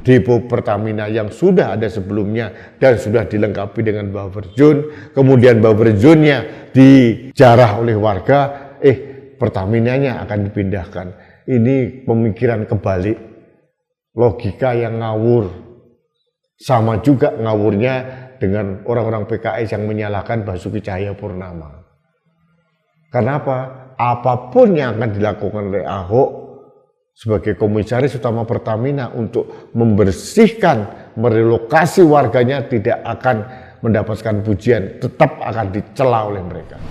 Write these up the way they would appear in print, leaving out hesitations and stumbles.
depo Pertamina yang sudah ada sebelumnya dan sudah dilengkapi dengan buffer zone, kemudian buffer zone-nya dijarah oleh warga, Pertaminanya akan dipindahkan. Ini pemikiran kebalik, logika yang ngawur. Sama juga ngawurnya dengan orang-orang PKS yang menyalahkan Basuki Cahayapurnama. Kenapa? Apapun yang akan dilakukan oleh Ahok sebagai komisaris utama Pertamina untuk membersihkan, merelokasi warganya tidak akan mendapatkan pujian, tetap akan dicela oleh mereka.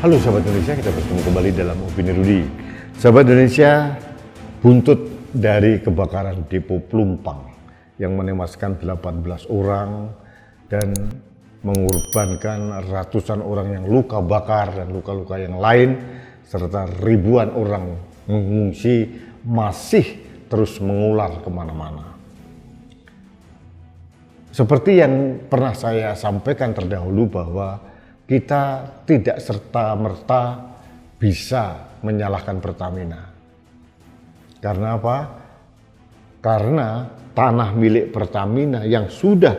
Halo sahabat Indonesia, kita bertemu kembali dalam Opini Rudy. Sahabat Indonesia, buntut dari kebakaran depo Pelumpang yang menewaskan 18 orang dan mengorbankan ratusan orang yang luka bakar dan luka-luka yang lain, serta ribuan orang mengungsi masih terus mengular kemana-mana. Seperti yang pernah saya sampaikan terdahulu bahwa kita tidak serta-merta bisa menyalahkan Pertamina. Karena apa? Karena tanah milik Pertamina yang sudah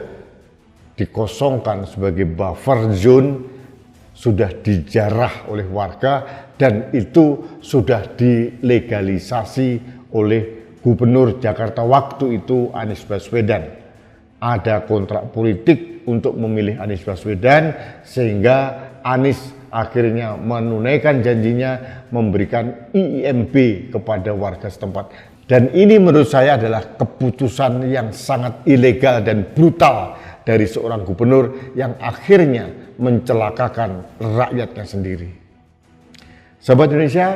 dikosongkan sebagai buffer zone sudah dijarah oleh warga dan itu sudah dilegalisasi oleh Gubernur Jakarta waktu itu Anies Baswedan. Ada kontrak politik untuk memilih Anies Baswedan sehingga Anies akhirnya menunaikan janjinya memberikan IIMB kepada warga setempat. Dan ini menurut saya adalah keputusan yang sangat ilegal dan brutal dari seorang gubernur yang akhirnya mencelakakan rakyatnya sendiri. Sahabat Indonesia,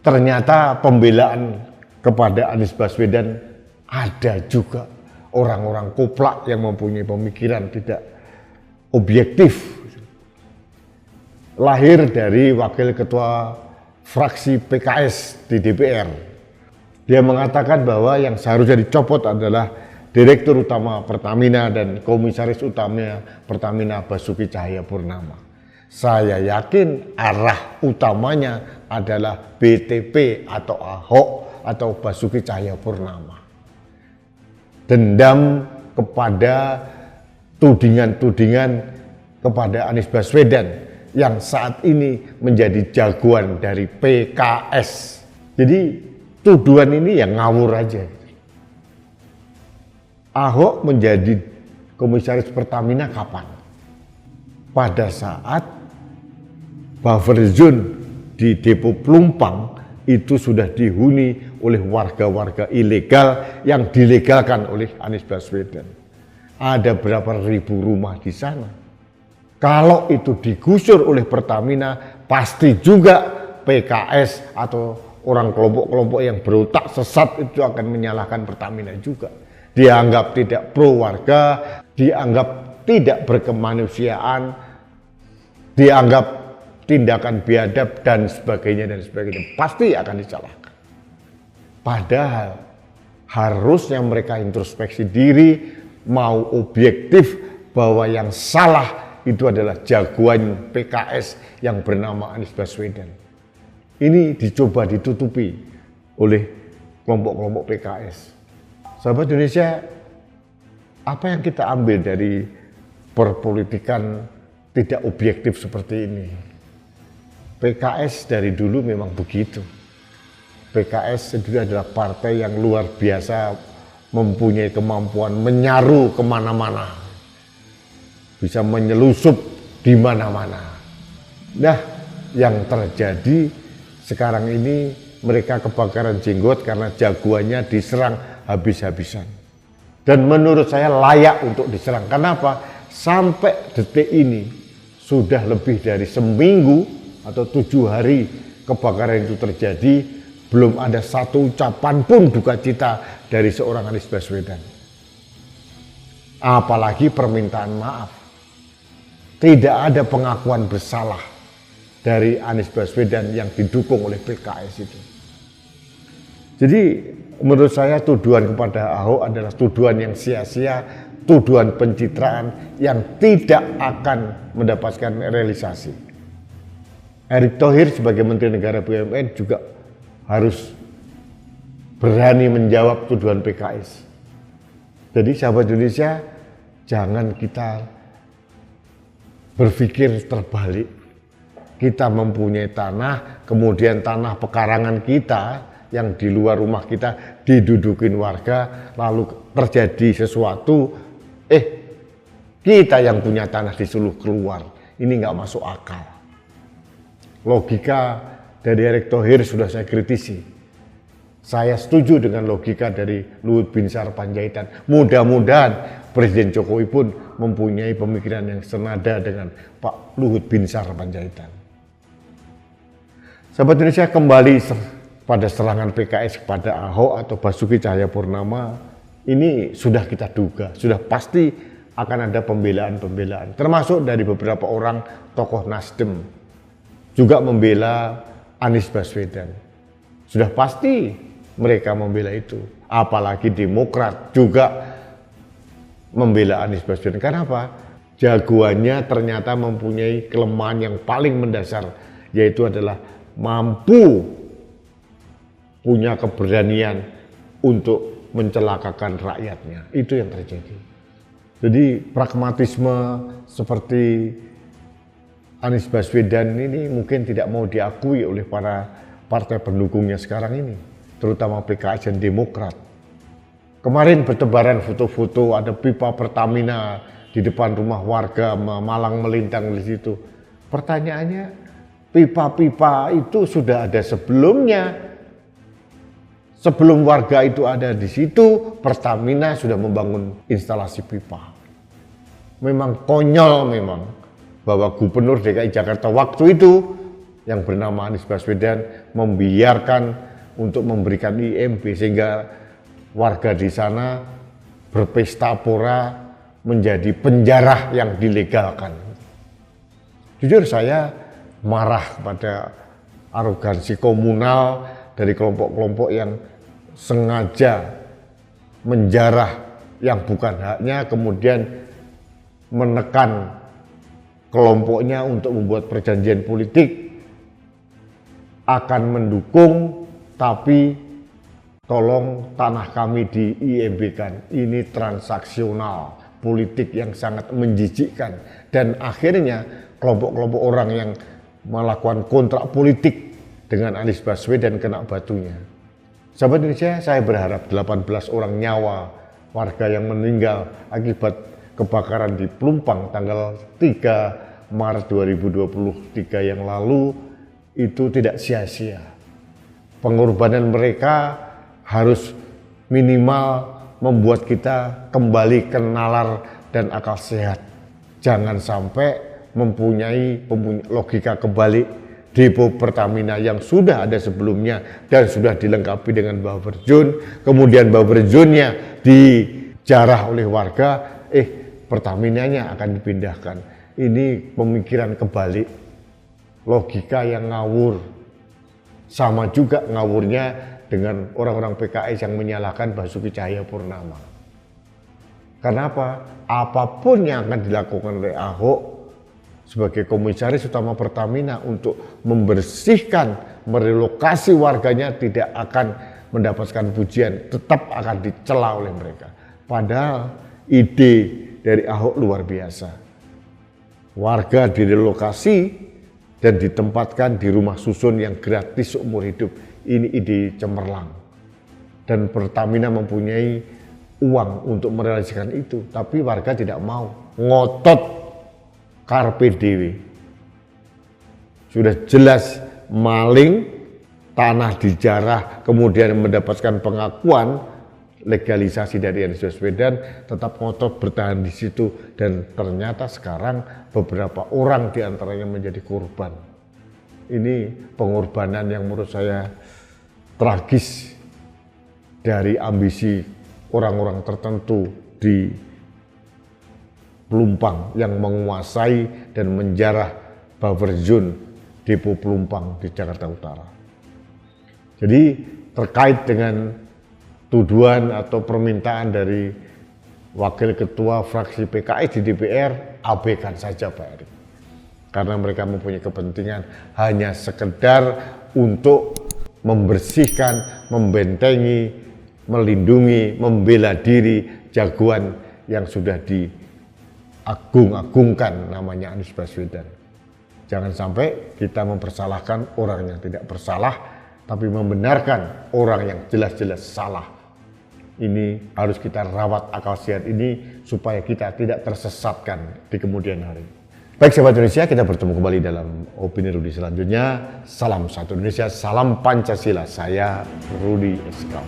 ternyata pembelaan kepada Anies Baswedan ada juga orang-orang koplak yang mempunyai pemikiran tidak objektif. Lahir dari wakil ketua fraksi PKS di DPR. Dia mengatakan bahwa yang seharusnya dicopot adalah Direktur Utama Pertamina dan Komisaris Utama Pertamina Basuki Cahayapurnama. Saya yakin arah utamanya adalah BTP atau Ahok atau Basuki Cahayapurnama. Dendam kepada tudingan-tudingan kepada Anies Baswedan yang saat ini menjadi jagoan dari PKS. Jadi tuduhan ini yang ngawur aja. Ahok menjadi komisaris Pertamina kapan? Pada saat buffer zone di depo Pelumpang itu sudah dihuni oleh warga-warga ilegal yang dilegalkan oleh Anies Baswedan. Ada berapa ribu rumah di sana. Kalau itu digusur oleh Pertamina, pasti juga PKS atau orang kelompok-kelompok yang berotak sesat itu akan menyalahkan Pertamina juga. Dianggap tidak pro warga, dianggap tidak berkemanusiaan, dianggap tindakan biadab dan sebagainya. Pasti akan disalahkan. Padahal harusnya mereka introspeksi diri, mau objektif bahwa yang salah itu adalah jagoan PKS yang bernama Anies Baswedan. Ini dicoba ditutupi oleh kelompok-kelompok PKS. Sahabat Indonesia, apa yang kita ambil dari perpolitikan tidak objektif seperti ini? PKS dari dulu memang begitu. PKS itu adalah partai yang luar biasa, mempunyai kemampuan menyaru kemana-mana. Bisa menyelusup di mana-mana. Nah, yang terjadi sekarang ini mereka kebakaran jenggot karena jagoannya diserang habis-habisan. Dan menurut saya layak untuk diserang. Kenapa? Sampai detik ini sudah lebih dari seminggu atau 7 hari kebakaran itu terjadi, belum ada satu ucapan pun duka cita dari seorang Anies Baswedan. Apalagi permintaan maaf. Tidak ada pengakuan bersalah dari Anies Baswedan yang didukung oleh PKS itu. Jadi menurut saya tuduhan kepada Ahok adalah tuduhan yang sia-sia, tuduhan pencitraan yang tidak akan mendapatkan realisasi. Erick Thohir sebagai Menteri Negara BUMN juga harus berani menjawab tuduhan PKS. Jadi sahabat Indonesia, jangan kita berpikir terbalik. Kita mempunyai tanah, kemudian tanah pekarangan kita yang di luar rumah kita didudukin warga, lalu terjadi sesuatu, kita yang punya tanah disuruh keluar. Ini nggak masuk akal. Logika dari Erick Thohir sudah saya kritisi. Saya setuju dengan logika dari Luhut Binsar Panjaitan. Mudah-mudahan Presiden Jokowi pun mempunyai pemikiran yang senada dengan Pak Luhut Binsar Panjaitan. Sahabat Indonesia, kembali pada serangan PKS kepada Ahok atau Basuki Cahayapurnama, ini sudah kita duga, sudah pasti akan ada pembelaan-pembelaan, termasuk dari beberapa orang tokoh Nasdem, juga membela Anies Baswedan. Sudah pasti mereka membela itu, apalagi Demokrat juga membela Anies Baswedan. Karena apa? Jagoannya ternyata mempunyai kelemahan yang paling mendasar, yaitu adalah mampu punya keberanian untuk mencelakakan rakyatnya. Itu yang terjadi. Jadi pragmatisme seperti Anies Baswedan ini mungkin tidak mau diakui oleh para partai pendukungnya sekarang ini, terutama PKS dan Demokrat. Kemarin bertebaran foto-foto ada pipa Pertamina di depan rumah warga, malang melintang di situ. Pertanyaannya, pipa-pipa itu sudah ada sebelumnya. Sebelum warga itu ada di situ, Pertamina sudah membangun instalasi pipa. Memang konyol memang bahwa Gubernur DKI Jakarta waktu itu yang bernama Anies Baswedan membiarkan untuk memberikan IMB sehingga warga di sana berpesta pora menjadi penjara yang dilegalkan. Jujur saya marah pada arogansi komunal dari kelompok-kelompok yang sengaja menjarah yang bukan haknya, kemudian menekan kelompoknya untuk membuat perjanjian politik akan mendukung, tapi tolong tanah kami di IMB-kan. Ini transaksional politik yang sangat menjijikkan, dan akhirnya kelompok-kelompok orang yang melakukan kontrak politik dengan Anies Baswedan kena batunya. Sahabat Indonesia, saya berharap 18 orang nyawa warga yang meninggal akibat kebakaran di Pelumpang tanggal 3 Maret 2023 yang lalu itu tidak sia-sia. Pengorbanan mereka harus minimal membuat kita kembali ke nalar dan akal sehat. Jangan sampai mempunyai logika kebalik. Depo Pertamina yang sudah ada sebelumnya dan sudah dilengkapi dengan buffer zone, kemudian buffer zone-nya dijarah oleh warga, Pertaminanya akan dipindahkan. Ini pemikiran kebalik, logika yang ngawur. Sama juga ngawurnya dengan orang-orang PKS yang menyalahkan Basuki Cahayapurnama. Karena apa? Apapun yang akan dilakukan oleh Ahok sebagai komisaris utama Pertamina untuk membersihkan, merelokasi warganya tidak akan mendapatkan pujian, tetap akan dicela oleh mereka. Padahal ide dari Ahok luar biasa. Warga direlokasi dan ditempatkan di rumah susun yang gratis seumur hidup. Ini ide cemerlang. Dan Pertamina mempunyai uang untuk merealisasikan itu, tapi warga tidak mau, ngotot. Karpe dewe. Sudah jelas maling, tanah dijarah, kemudian mendapatkan pengakuan legalisasi dari Anies Baswedan, tetap ngotot bertahan di situ, dan ternyata sekarang beberapa orang diantaranya menjadi korban. Ini pengorbanan yang menurut saya tragis dari ambisi orang-orang tertentu di Pelumpang yang menguasai dan menjarah buffer zone depo Pelumpang di Jakarta Utara. Jadi terkait dengan tuduhan atau permintaan dari wakil ketua fraksi PKS di DPR, abaikan saja Pak Erick. Karena mereka mempunyai kepentingan hanya sekedar untuk membersihkan, membentengi, melindungi, membela diri jagoan yang sudah diagung-agungkan namanya Anies Baswedan. Jangan sampai kita mempersalahkan orang yang tidak bersalah, tapi membenarkan orang yang jelas-jelas salah. Ini harus kita rawat akal sehat ini supaya kita tidak tersesatkan di kemudian hari. Baik sahabat Indonesia, kita bertemu kembali dalam Opini Rudi selanjutnya. Salam satu Indonesia, salam Pancasila. Saya Rudi SK.